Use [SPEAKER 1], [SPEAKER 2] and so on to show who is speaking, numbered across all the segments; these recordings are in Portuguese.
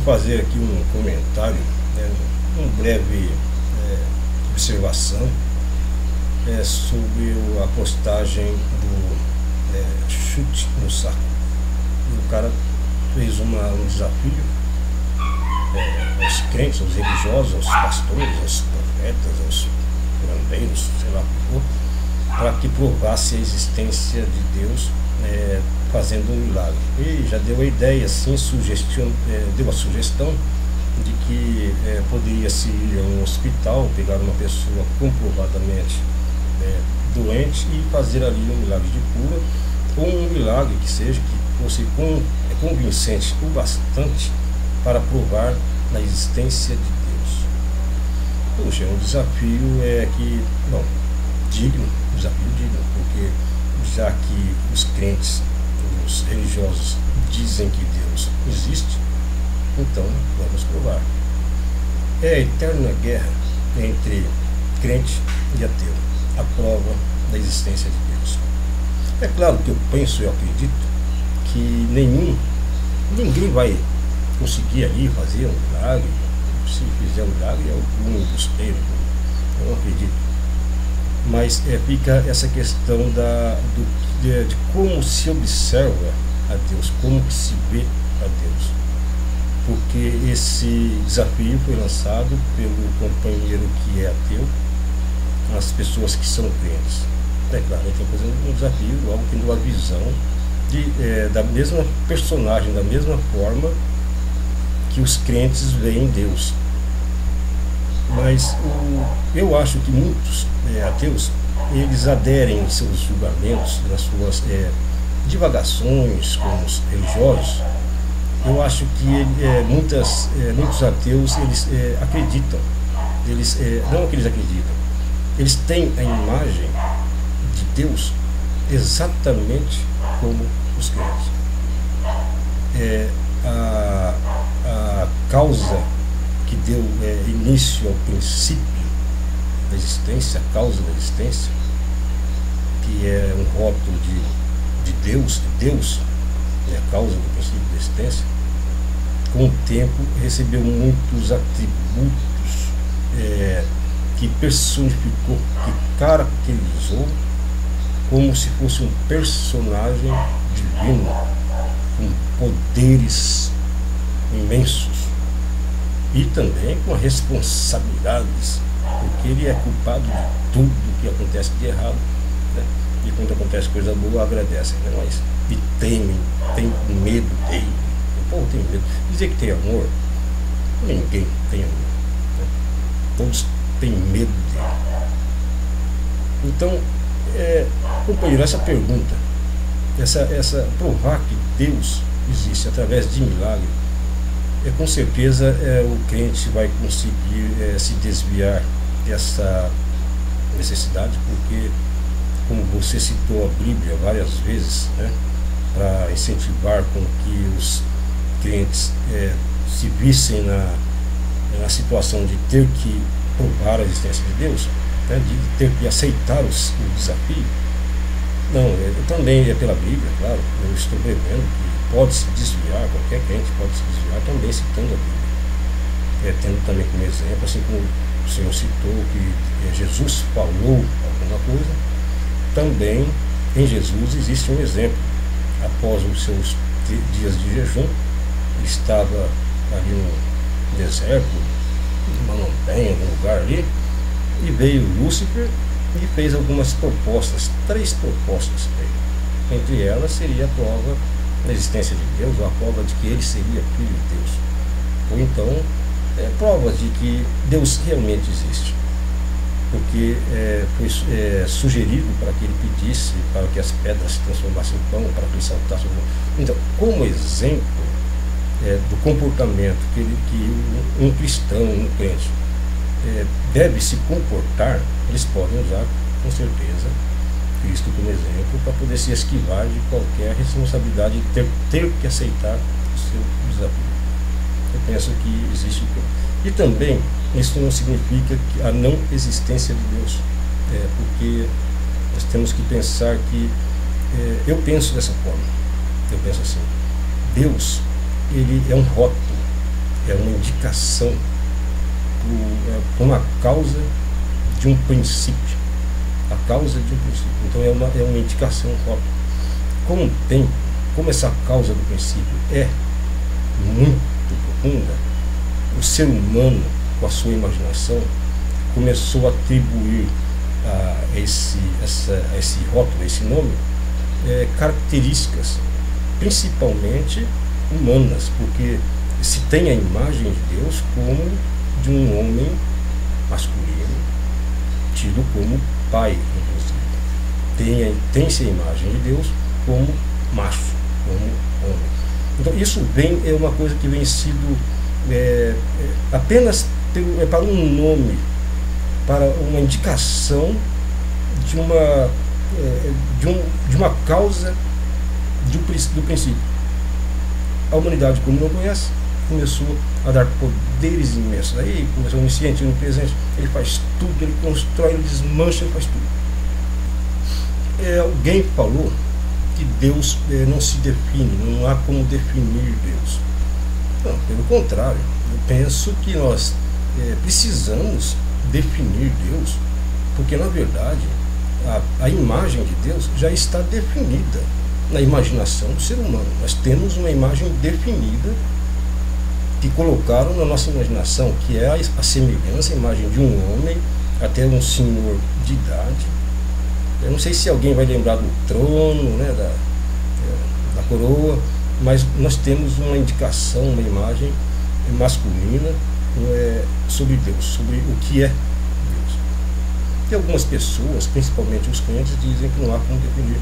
[SPEAKER 1] fazer aqui um comentário, né, uma breve observação sobre a postagem do chute no saco. O cara fez um desafio aos crentes, aos religiosos, aos pastores, aos profetas, aos curandeiros, sei lá o que for, para que provasse a existência de Deus fazendo um milagre. E já deu a ideia, assim, deu a sugestão de que poderia-se ir a um hospital, pegar uma pessoa comprovadamente doente e fazer ali um milagre de cura, ou um milagre que seja, que fosse convincente o bastante para provar na existência de Deus. Poxa, um desafio digno, desafio digno, porque já que os crentes, os religiosos dizem que Deus existe, então vamos provar. É a eterna guerra entre crente e ateu, a prova da existência de Deus. É claro que eu penso e acredito que ninguém vai conseguir ali fazer um milagre. Se fizer um milagre é o cúmulo dos peitos, eu não acredito. Mas fica essa questão de como se observa a Deus, como que se vê a Deus. Porque esse desafio foi lançado pelo companheiro que é ateu às pessoas que são crentes. É claro, ele tem que fazer um desafio, algo que dá a visão da mesma personagem, da mesma forma que os crentes veem Deus. Mas eu acho que muitos ateus, eles aderem em seus julgamentos, nas suas divagações com os religiosos. Eu acho que muitos ateus, eles acreditam, não que eles acreditam, eles têm a imagem de Deus exatamente como os crentes. A causa que deu início ao princípio da existência, a causa da existência, que é um rótulo de Deus, é a causa do princípio da existência, com o tempo recebeu muitos atributos que personificou, que caracterizou como se fosse um personagem divino, com poderes imensos e também com responsabilidades, porque ele é culpado de tudo que acontece de errado, né? E quando acontece coisa boa, agradecem, né? Mas e tem medo dele. O povo tem medo. Dizer que tem amor, ninguém tem amor, né? Todos têm medo dele. Então, companheiro, essa pergunta, essa provar que Deus existe através de milagre, com certeza o crente vai conseguir se desviar dessa necessidade, porque, como você citou a Bíblia várias vezes, né, para incentivar com que os crentes se vissem na situação de ter que provar a existência de Deus, né, de ter que aceitar o desafio. Não, também é pela Bíblia, claro, eu estou prevendo que pode se desviar, qualquer crente pode se desviar também citando a Bíblia, tendo também como exemplo, assim como o Senhor citou que Jesus falou alguma coisa, também em Jesus existe um exemplo. Após os seus dias de jejum, ele estava ali no deserto, numa montanha, em algum lugar ali, e veio Lúcifer e fez algumas propostas, 3 propostas para ele. Entre elas seria a prova da existência de Deus, ou a prova de que ele seria filho de Deus, ou então provas de que Deus realmente existe, porque foi sugerido para que ele pedisse para que as pedras se transformassem em pão, para que ele saltasse. Então, como exemplo do comportamento que um cristão, um crente deve se comportar, eles podem usar com certeza Cristo como exemplo para poder se esquivar de qualquer responsabilidade de ter que aceitar o seu desafio. Eu penso que existe. E também isso não significa que a não existência de Deus, porque nós temos que pensar que eu penso dessa forma. Eu penso assim: Deus, ele é um rótulo, é uma indicação por uma causa de um princípio. A causa de um princípio. Então é uma indicação, um rótulo. Como essa causa do princípio é muito profunda, o ser humano, com a sua imaginação, começou a atribuir a esse rótulo, a esse nome, características principalmente humanas, porque se tem a imagem de Deus como de um homem masculino, tido como pai, inclusive. Tem-se a imagem de Deus como macho, como homem. Então isso é uma coisa que vem sido apenas para um nome, para uma indicação de uma causa do princípio. A humanidade, como não conhece, começou a dar poderes imensos. Aí começou a onisciente, onipresente, ele faz tudo, ele constrói, ele desmancha, ele faz tudo. Alguém falou que Deus não se define, não há como definir Deus. Não, pelo contrário, eu penso que nós precisamos definir Deus, porque na verdade a imagem de Deus já está definida na imaginação do ser humano. Nós temos uma imagem definida que colocaram na nossa imaginação, que é a semelhança, a imagem de um homem, até um senhor de idade. Eu não sei se alguém vai lembrar do trono, né, da coroa, mas nós temos uma indicação, uma imagem masculina sobre Deus, sobre o que é Deus. E algumas pessoas, principalmente os crentes, dizem que não há como definir.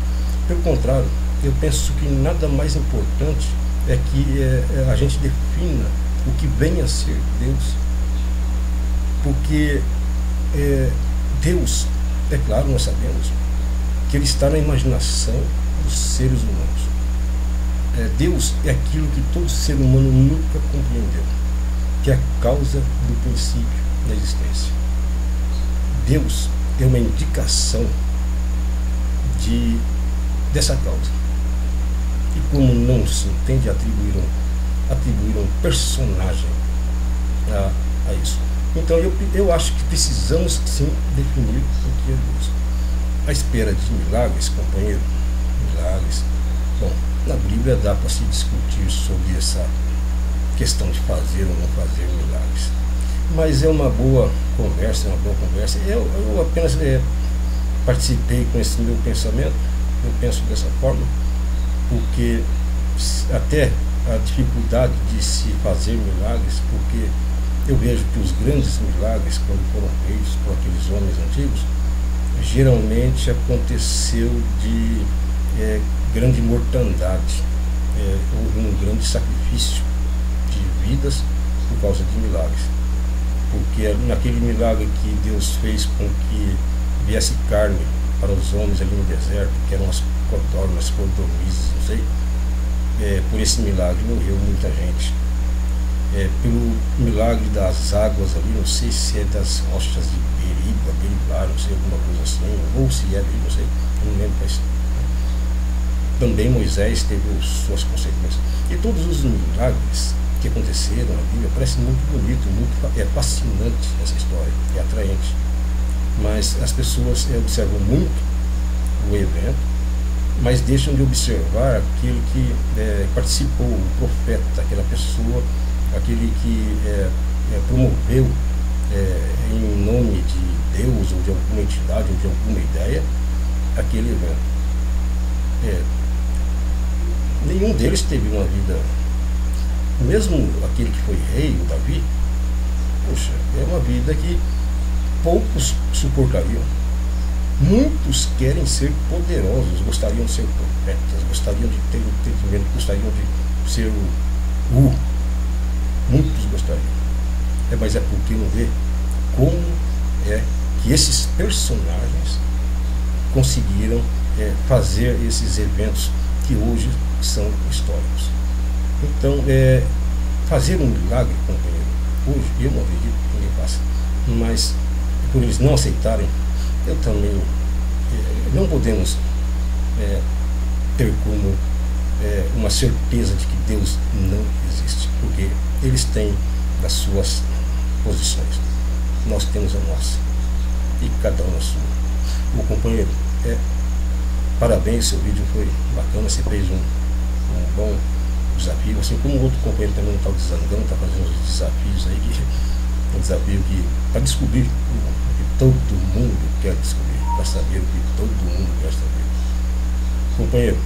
[SPEAKER 1] Pelo contrário, eu penso que nada mais importante é que a gente defina o que vem a ser Deus. Porque Deus, é claro, nós sabemos que Ele está na imaginação dos seres humanos. Deus é aquilo que todo ser humano nunca compreendeu, que é a causa do princípio da existência. Deus é uma indicação dessa causa. E como não se entende, atribuíram personagem a isso. Então eu acho que precisamos sim definir o que é Deus. À espera de milagres, companheiro, milagres. Bom, na Bíblia dá para se discutir sobre essa questão de fazer ou não fazer milagres. Mas é uma boa conversa, Eu apenas participei com esse meu pensamento, eu penso dessa forma, porque até a dificuldade de se fazer milagres, porque eu vejo que os grandes milagres, quando foram feitos por aqueles homens antigos, geralmente aconteceu de grande mortandade, houve um grande sacrifício de vidas por causa de milagres. Porque naquele milagre que Deus fez com que viesse carne para os homens ali no deserto, que eram as codornas, codornizes, não sei, por esse milagre morreu muita gente. Pelo milagre das águas ali, não sei se é das rochas de Beribá, não sei, alguma coisa assim, ou se é, não sei, não lembro, mas também Moisés teve suas consequências. E todos os milagres que aconteceram na Bíblia parece muito bonito, é fascinante essa história, é atraente. Mas as pessoas observam muito o evento, mas deixam de observar aquele que participou, o profeta, aquela pessoa, aquele que promoveu em nome de Deus ou de alguma entidade ou de alguma ideia aquele evento. Nenhum deles teve uma vida, mesmo aquele que foi rei, o Davi, poxa, é uma vida que poucos suportariam. Muitos querem ser poderosos, gostariam de ser profetas, gostariam de ter entendimento, gostariam de ser muitos gostariam. Mas é porque não vê como é que esses personagens conseguiram fazer esses eventos que hoje são históricos. Então, fazer um milagre, companheiro, hoje eu não acredito que ninguém faça, mas por eles não aceitarem, eu também não podemos ter como uma certeza de que Deus não existe, porque eles têm das suas posições. Nós temos a nossa. E cada um a sua. O companheiro, parabéns, seu vídeo foi bacana, você fez um bom desafio, assim como o outro companheiro também não está desandando, está fazendo os desafios aí, que um desafio que para descobrir o que todo mundo quer descobrir, para saber o que todo mundo quer saber. Companheiro,